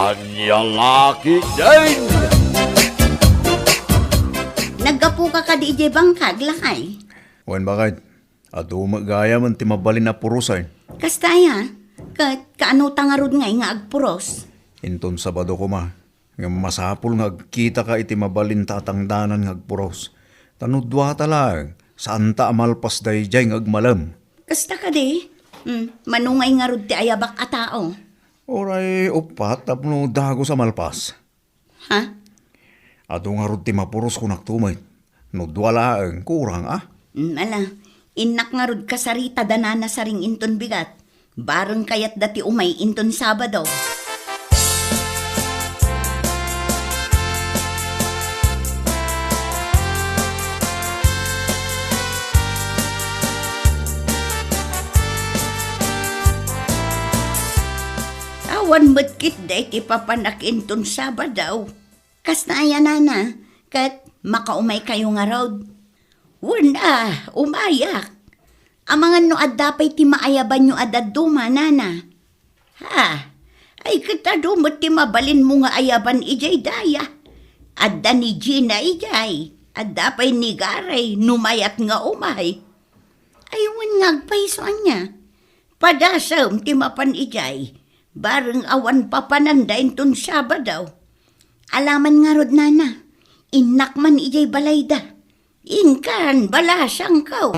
Kanyang laki din! Naggapu ka di ije bangkag lakay. Wan bakit? Ato magaya man ti mabalin na purusay. Kastaya, kaano tangarod ngay nga agpuros. Inton Sabado ko ma. Nga masapul nga kita ka iti mabalin tatangdanan nga agpuros. Tanudwa talag. Santa amalpas day jay nga agmalam. Kasta ka di? Manungay nga rod ti ayabak a tao. Oray upat tapno dago sa malpas. Ha? Ato nga rod ti mapuros ko naktumay. Nudwala ang kurang Ala, inak nga rod kasarita danana sa ring inton bigat. Barang kayat dati umay inton Sabado. Awan medkit day ti papanak inton Sabado. Kastaya nana, kat makaumay kayo nga road. Wala, umayak. Amangan no adapay ti maayaban nyo adaduma, nana. Ha, ay katadumot ti mabalin mo nga ayaban ijay daya. Adda ni Gina ijay, adapay ni Garay, numayat nga umay. Aywan ngagpaisoan niya. Padasam ti mapan ijay, bareng awan papanandain ton Sabado. Alaman nga rod nana, inak man ijay balayda. Inkan balasang kau.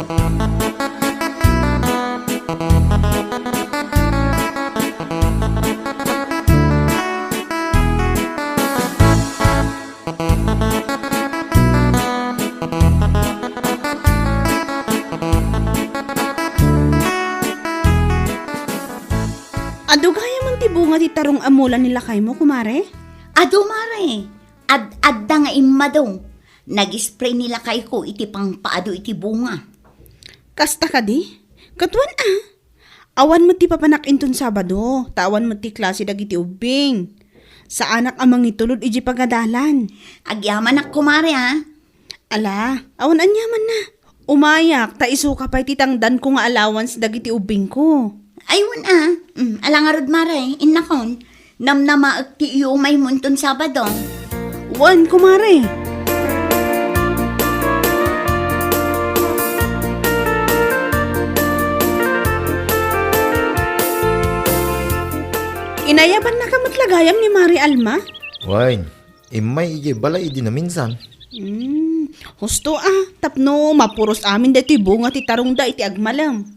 Ado gaya man ti bunga ti tarong amulan nila kay mo, kumare? Ado mare, adda nga imadong. Nag-spray nila kay ko iti pang paado iti bunga. Kasta ka di? Katuan Awan mo ti papanak inton Sabado, tawan mo ti klase dagiti ubing. Sa anak amang itulod iji pagadalan. Agyaman ak kumare ha. Ala, awan anyaman na. Umayak, ta isuka pa'y titangdan ko nga allowance dagiti ubing ko. Aywan alangarod mare, innakon. Namnamaag ti iyo may munton Sabado. Wan, kumare. Inayaban na ka matlagayam ni Mari Alma? Wain, imay ije balay di na minsan. Husto tapno mapuros amin dati bunga ti tarong da iti agmalam.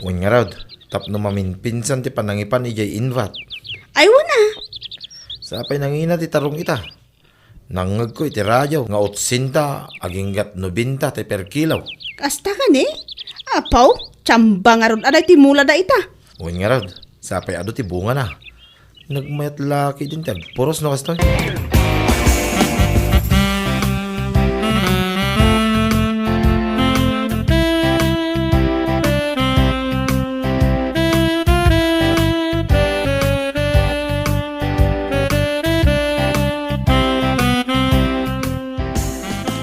Wan nga rod, tapno mamin pinsan ti panangipan ije invat. Aywan Sapay nangina ti tarong ita. Nangag ko iti radyo nga 80 aginggat 90 ti per kilaw. Kasta ka ni? Apaw, tsamba nga rod aday ti mula da ita. Wan nga rod, sapay ado ti bunga na. Nagmayat laki din ti agpuros no kastoy.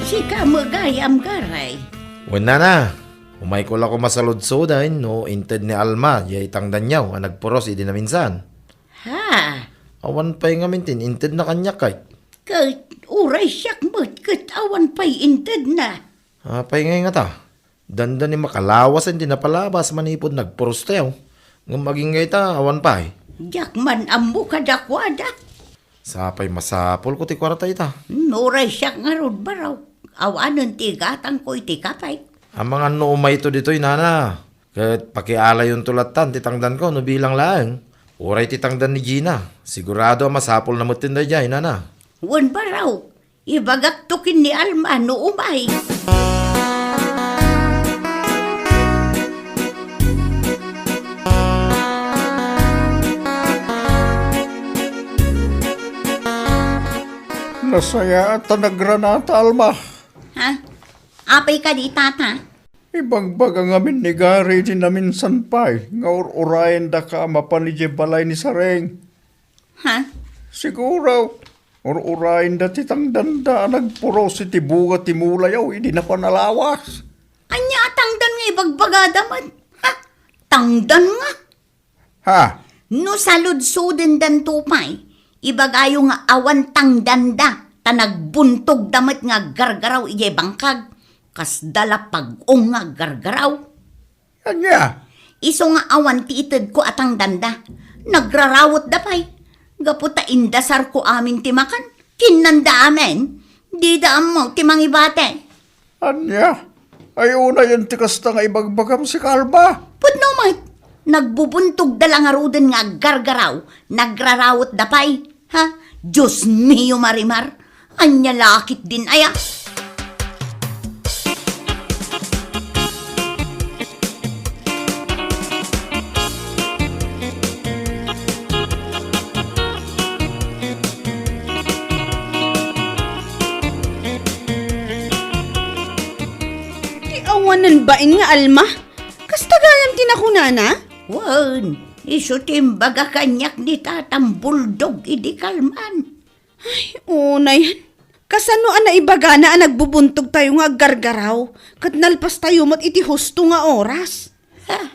Sika magayam Garay. Wan na. Umay ko lang ko masaludsodan no inted ni Alma yay tangdan niyaw ang nagpuros idi na minsan. Ha, Awan pa'y nga mintin inted na kanya kay. kat uray siyak mo't katawan pa'y inted na. Pa'y nga nga ta. Danda ni makalawas hindi na palabas manipod nagpuros tayo. Nga maging nga ita awan pa'y. Yak man ambo kadakwada. Sapay masapol ko ti kwarta ita. Uray siyak nga rod baraw. Awanon ti gatang ko iti kapay. Ang mga noomay ito dito'y nana. Kahit pakiala yung tulatan titangdan ko no bilang lang. Uray titangdan ni Gina. Sigurado masapol na mutinday dyan, nana. Wan baraw. Ibagak tukin ni Alma no umay. Nasaya at nagranata, Alma. Ha? Apay ka di tata? Ibagbag ang amin ni Gary di namin sanpay. Nga urayan da ka mapanije balay ni Sareng. Ha? Siguro, urayan da titang danda nagpuro si tibuga timulayaw, hindi na panalawas. Anya tangdan nga ibagbagada man. Ha? Tangdan nga. Ha? No saludsuden dan tupay. Ibagayo nga awan tang danda, ta nagbuntog damat nga gargaraw ijay bangkag, kas dala pag-ong nga gargaraw. Anya? Iso nga awan ti ited ko atang danda, nagrarawot dapay. Gaputa indasar ko amin timakan, kinanda amin, di daam mo timang ibate. Anya? Ay una yan tikasta nga ibagbagam si Kalba. Putno mat, nagbubuntog dala nga ruden nga gargaraw, nagrarawot dapay. Ha? Diyos mio marimar, anya lakit din aya. Ti awanan bain nga alma? Kasta gayam tinakunana? Wan, iso timbaga kanyak ni tatang buldog idi kalman. Una yan. Kasano ana ibaga na nagbubuntog tayo nga gargaraw, kat nalpas tayo mat iti husto nga oras. Ha?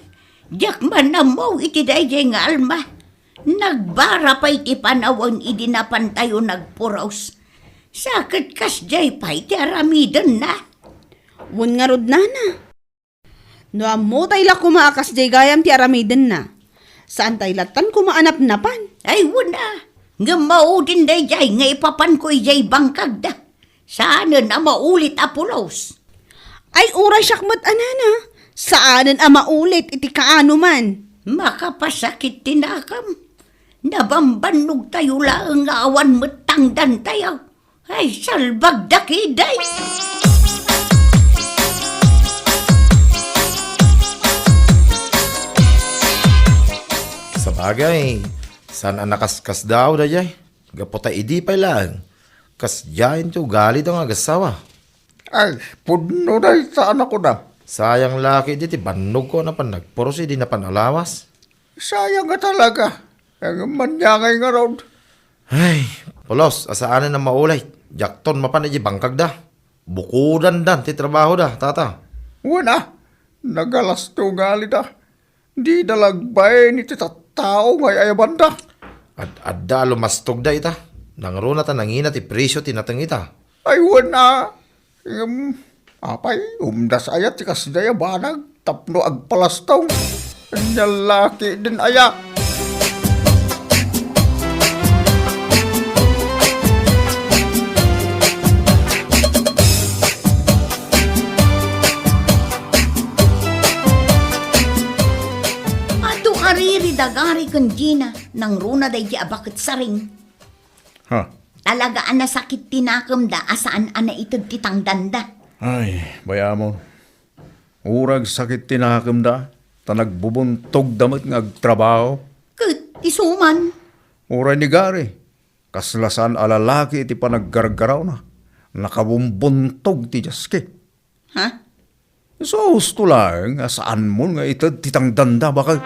Diyak man na mo iti dayjay nga alma. Nagbara pa iti panawang idi napan tayo nagpuros. Sakit kas jay pa iti aramidan na. Wan nga rod nana. No amo tayo la kumaakas jay gayam ti aramiden na. Saan tayo latan kumaanap napan? Ay wala. Nga maudin dayjay nga ipapan ko ijay bangkag da. Sana na maulit apulos. Ay uray syakmat anana. Saanan a maulit iti kaano man? Makapasakit tinakam. Nabambanog tayo laang nga awan matangdan tayo. Ay salbag dakiday. Sa bagay, saan ang nakaskas daw da jay? Gaputa idi pa lang. Kas jayin to galit ang agasawa. Ay, pudno na saan ako na. Sayang laki di ti banog ko na pan nagpuros di na panalawas. Sayang nga talaga. Ang manyangay nga raw. Ay, polos, asaanan na maulay. Jakton mapan di bangkag da. Bukudan dan ti trabaho da, tata. Wala. Nagalasto gali da. Di dalagbay ni tao ngay ayaban da. Adda lumastog da ita. Nangruna ta nangina ti presyo tinatang ita. Ay wala. Apay, umdas ayat ti kasdaya banag. Tapno agpalastaw. Nyalaki din aya. Ariri dagari kan Gina nang runa day di abakit saring. Ha? Talaga ana sakit tinakam da asaan ana itod titang danda. Ay, bayamon. Urag sakit tinakam da. Tanagbubuntog damat nga agtrabaho. Kat isuman. Uray ni Gari. Kaslasan alalaki iti panaggargaraw na. Nakabumbuntog ti Jaske. Ha? So, gusto lang, saan mo nga itod titang danda baka...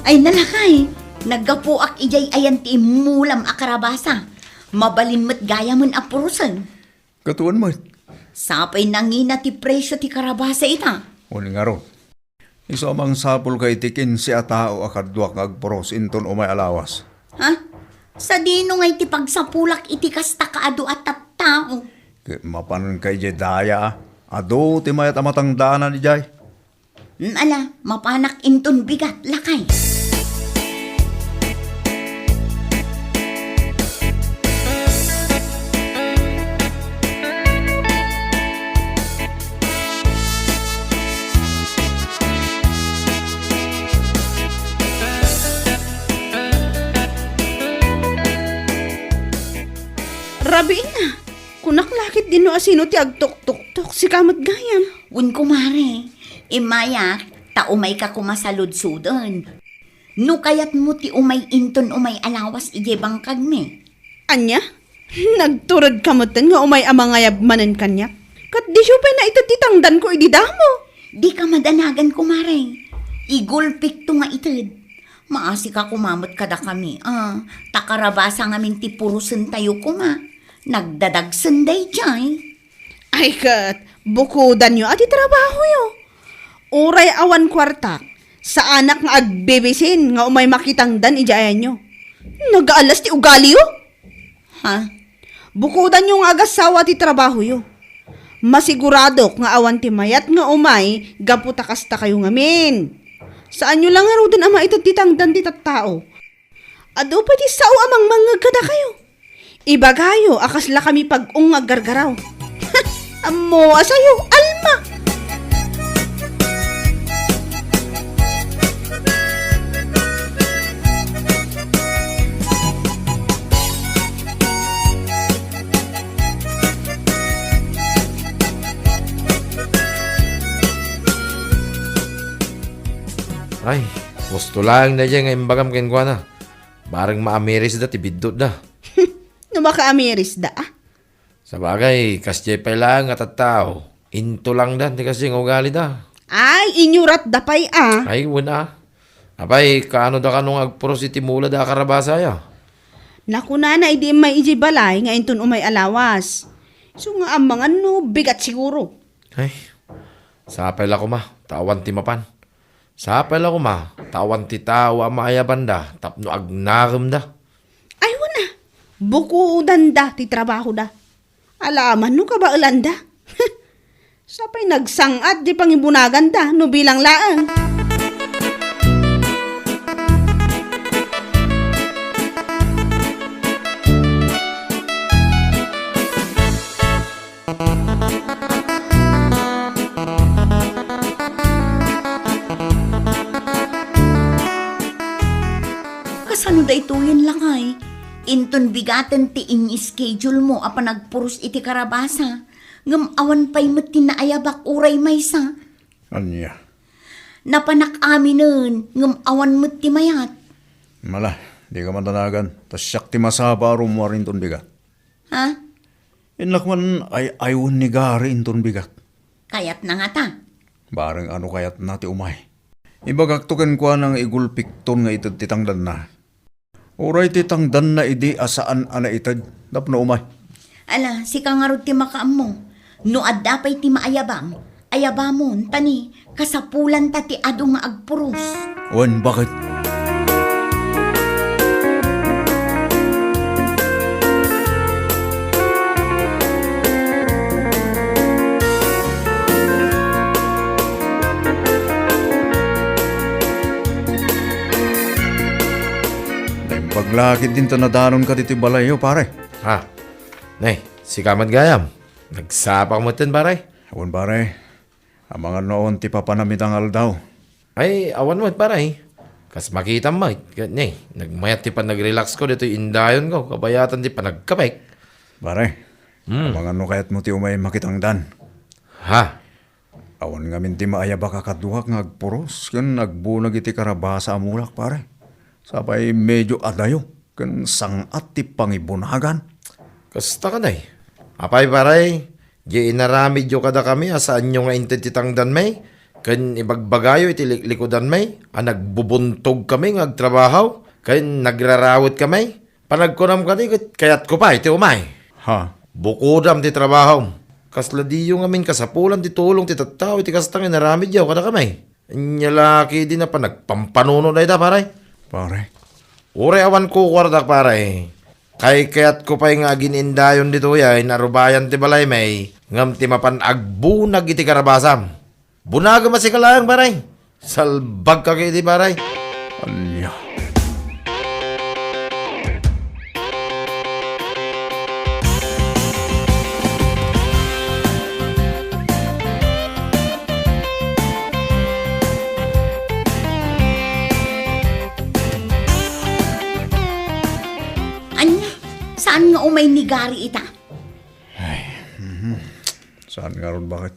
Ay nalakay. Naggapuak ijay ayan ti mulam akarabasa. Mabalin mo't gaya mon apurusan. Katuan mo. Sapay nangina ti presyo ti karabasa ita. Uli nga ro. Iso amang sapul kay tikin si atao akadwak agporos inton umay alawas. Ha? Sa dino ngay ti pagsapulak iti kasta kaado at tao. Mapanon kay Jedaya. Ado ti mayat amatang daanan ni Jay. Ala, mapanak inton bigat lakay. Rabiin na. Kunak lakit din no asino ti agtok-tok-tok si kamat gayam. Un kumare, imaya, ta umay ka kumasalud-sudan. No kayat mo ti umay inton umay alawas ije bangkag me. Anya? Nagturad kamatan nga umay amangayab manan kanya. Kat di siya pa na itatitangdan ko ididamo. Di ka madanagan kumare. Igulpik to nga itid. Maasi ka kumamot kada kami. Takarabasa ngamin ti purusen tayo kuma. Nagdadagsen day jay. Ay kat, bukudan nyo at trabaho yo. Uray awan kwartak, sa anak nga agbebesin nga umay makitang dan ijayan nyo. Nagaalas ti ugali yo. Ha? Bukudan nyo nga agasawa ti trabaho yo. Masigurado nga awan ti mayat nga umay, gaputakas ta kayo ngamin. Saan nyo lang nga ro din ama ito titangdan ti tattao. Ado pa ti sao amang mangag kada kayo. Ibagayo, akasla kami pag-ungag gargaraw. Amo, asayo, alma! Ay, gusto lang na dyan nga imbagam kenkwa na. Barang maamiris da, tibidot da. No makaamiris da ah. Sa bagay, kasye pa lang at tao. Into lang da, di kasi nga ugali da. Ay, inyurat da pay ah. Ay, wala. Apay, kaano da ka nung agpuros iti mula da karabasa ya? Naku na idi may ijibalay nga inton umay alawas. So nga ang mga no, bigat siguro. Ay, sapay la ko ma, tawan ti mapan. Sapay la ko ma, tawan ti tao ang maayaban da, tapno agnarem da. Ay wana, bukudan da ti trabaho da. Alaman no ka ba ulanda? Sapay nagsangat di pangibunagan da, no bilang laang. Kasano da ituyin lang ay? Inton bigaten ti in-schedule mo apa nagpuros iti karabasa. Ngam awan pa'y mati na ayabak uray maysa. Anya. Napanak aminen, ngam awan mati mayat. Mala, di ka matanagan. Tas siyak ti masaba rumuarin ton bigat. Ha? Inlakman ay ayun ni gari inton bigat. Kayat na nga ta. Barang ano kayat nati umay. Ibagaktukan ko ng igulpikton nga itad titangdan na. Oray titangdan na idi asaan ana itad. Dapno umay. Ala, si kangarod ti makaam mo. No adapay ti maayabam. Ayabamon, tani, kasapulan ta ti ado nga agpuros. Wan, bakit? Paglakit din tanadanon ka dito balayo, pare. Ha? Nay, si Kamat Gayam. Nagsapak mo tin, pare. Awan, pare. Ang mga noon ti papanamit ang aldaw. Ay, awan mo, pare. Kas makita mo, nay, nagmayat ti pa nag-relax ko dito indayon ko. Kabayatan ti pa nagkapek. Pare, ang mga no kayat mo ti umay makitangdan. Ha? Awan nga min ti maaya baka kaduhak nga agpuros. Kan nagbunag iti karabasa amulak, pare. Sabay medyo adayo. Kan sangat ti pangibunagan. Kasta ka, nay. Apay, pare. Di inaramid yo kada kami, asaan nyo nga intititangdan may. Kan ibagbagayo iti likodan may. Nagbubuntog kami nga agtrabaho. Kan nagrarawit kami. Panagkunam kani, kayat ko pa iti umay. Ha? Bukudam ti trabaho. Kasla di yung amin kasapulan ti tulong ti tattao iti kastang inaramid yaw kada kamay. Nyalaki din na pa nagpampanuno na ita pare. Pare. Ure awan ko kwardak pare. Kay kaya't ko pa'y nga ginindayon dito ya narubayan ti balay may ngam ti mapan agbunag iti karabasam. Bunaga masikalayang pare. Salbag ka kiti pare. Alya. Anya, saan nga umay ni Gary ita? Saan nga ron bakit?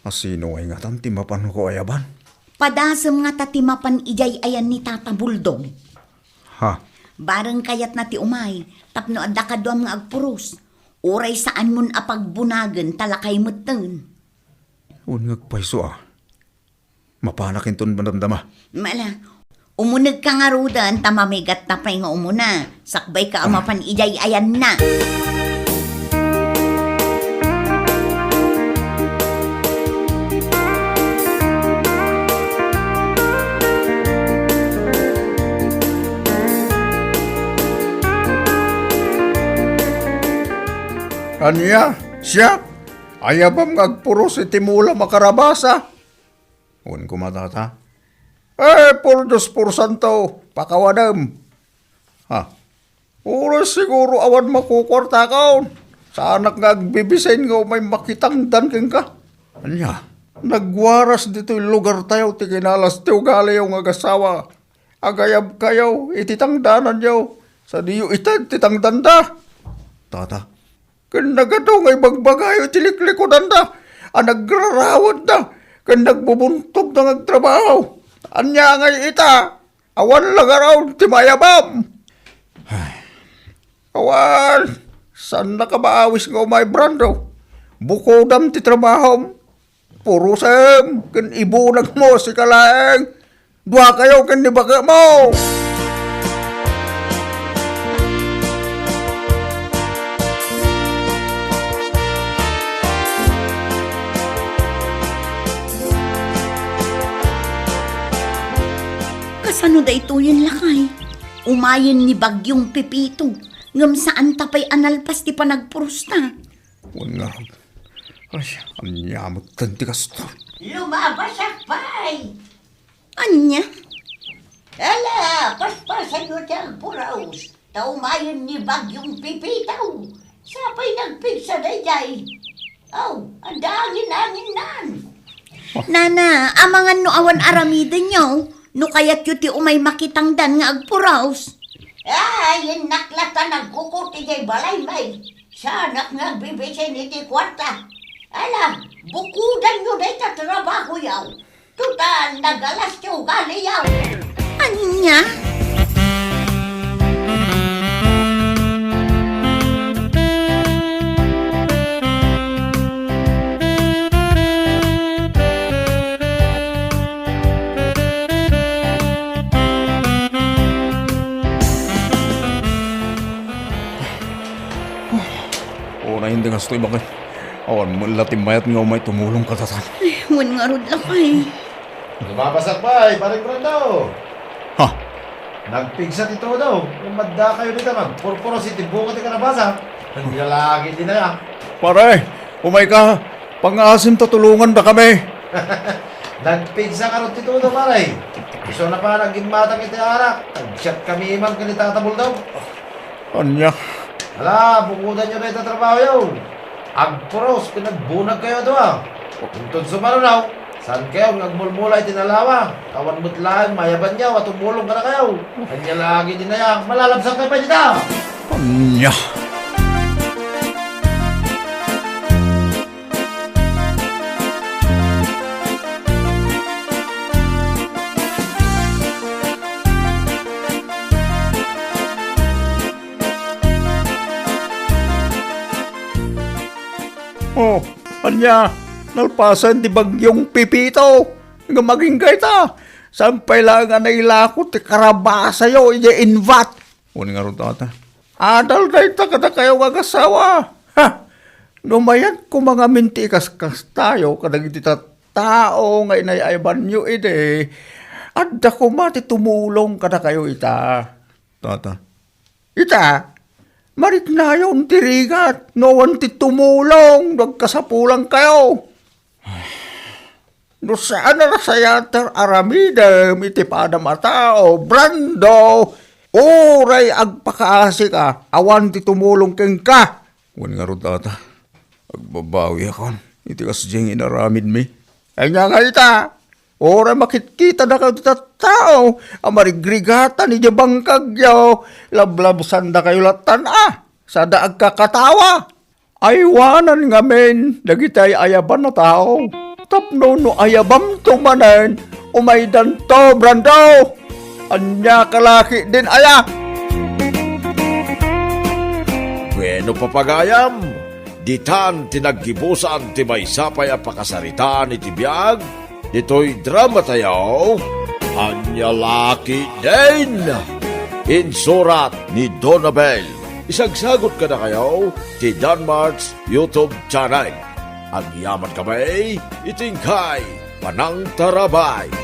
Asino ay nga tanti mapan ko ayaban? Padasem nga tatimapan ijay ayan ni Tata Buldog. Ha? Barang kayat na ti umay, tapno adda kadwam nga agpuros. Uray saan mun apagbunagan talakay meten. Unngag paiso ah. Mapanakin ton bandamdama. Mala, Umunag ka nga rudan, tamamigat tapay nga umuna. Sakbay ka amapan ijay ayan na. Anya, siya, ayabam ngagpuros iti mula makarabasa. Un kumatata. Por Diyos por santo, pakawadam. Ha, oras siguro awan makukwarta ka. Sa anak ngagbibisain nga may makitangdan keng ka. Anya, nagwaras dito yung lugar tayo, ti kinalas tiyo galayaw nga gasawa. Agayab kayo, ititangdanan yaw. Sa diyo itad, titangdan da. Tata, kan nagado ngay bagbagayo tiliklikod da. Nagrarawad da. Kan nagbubuntog na ngagtrabaho. Anya ngay ita. Awan lang araw ti mayabam. Awan. Saan na ka maawis nga umay brando? Bukodam ti trabaho. Puro sem. Kan ibunag mo si kalaeng. Dua kayo kan nibaga mo. Kasano da ito yun lakay? Umayin ni Bagyong Pipito. Ngam saan tapay analpas ti panagpurusta. Wala. Ay, anyamot tanti kastor. Lumabas akpay! Anya? Ala, paspasan nyo tiyang puraos. Taumayon ni Bagyong Pipitaw. Sapay nagpigsa na jay. Aw, ang dangin-angin nan. Nana, amangan no awan aramiden nyo. No kaya't yu ti umay makitangdan nga agpuraos. Ay, naklata nagkukuti jay balay may. Sanak nagbibisay ni ti kwarta. Ala, bukudan nyo day tatrabaho yaw. Tutan, nagalas nyo gali yaw. Anya? Na hindi nga stoy bakit. Awan mo latimbayat nga umay tumulong ka tatan. Wan nga rod lakay. Lumabasak pa eh, paring Brando. Ha? Nagpigsa ito daw. Yung madda kayo dito magpurpuro si Tibukat ka nabasa. Ang galagi din na yan. Pare, umay ka. Pang-asim tutulungan da kami. Nagpigsa ka rin ito daw paray. Iso na pa naging matang iti arak. Tag-shot kami imang kanitatabol daw. Anya. Hala, bukudan nyo na ito trabaho yun. Agpuros, pinagbunag kayo ito ah. Untun sumaraw, saan kayo nagmulmula itinalawa? Kawan mutlaan, mayaban niya, at tumulong ka na kayo. Kanya lagi din na yan, malalabsan kayo pa dito. Anya. Oh, anya, nalpasan di Bagyong Pipito. Nga maging gaita. Sampay lang nga nailakot ti karabasa yo, iya invat. Unin nga rin tata. Adal gaita kada kayo kagasawa. Ha, lumayan ko mga minti kas tayo, kadag iti tao nga inayayban nyo ide. Adda ko mati tumulong kada kayo ita. Tata. Ita? Marit na yung tirigat, no ti tumulong, nagkasapulang kayo. No saan na sayater aramidem, iti padam atao, Brando, oray agpakaasi ka, awan ti tumulong keng ka. Wan nga ro tata, agbabawi akon, iti kasjeng inaramid mi. Ay nga nga ita, oray makitkita na kayo iti tao, amarigrigatan ni bangkag yaw, lablabsan da kayo latan sa daag kakatawa. Aywanan nga men, dagitay ayaban na tao. Tapno no ayabam tumanen, umaydan to, Brando. Anya kalaki din aya. Bueno papagayam, ditan tinaggibusan ti may sapay a pakasaritaan iti biyag, dito'y drama tayo. Anyalaki din! Insurat ni Donabel. Isagsagot ka na kayo ti Danmarks YouTube channel. Ang yaman kami, itingkay, panang tarabay.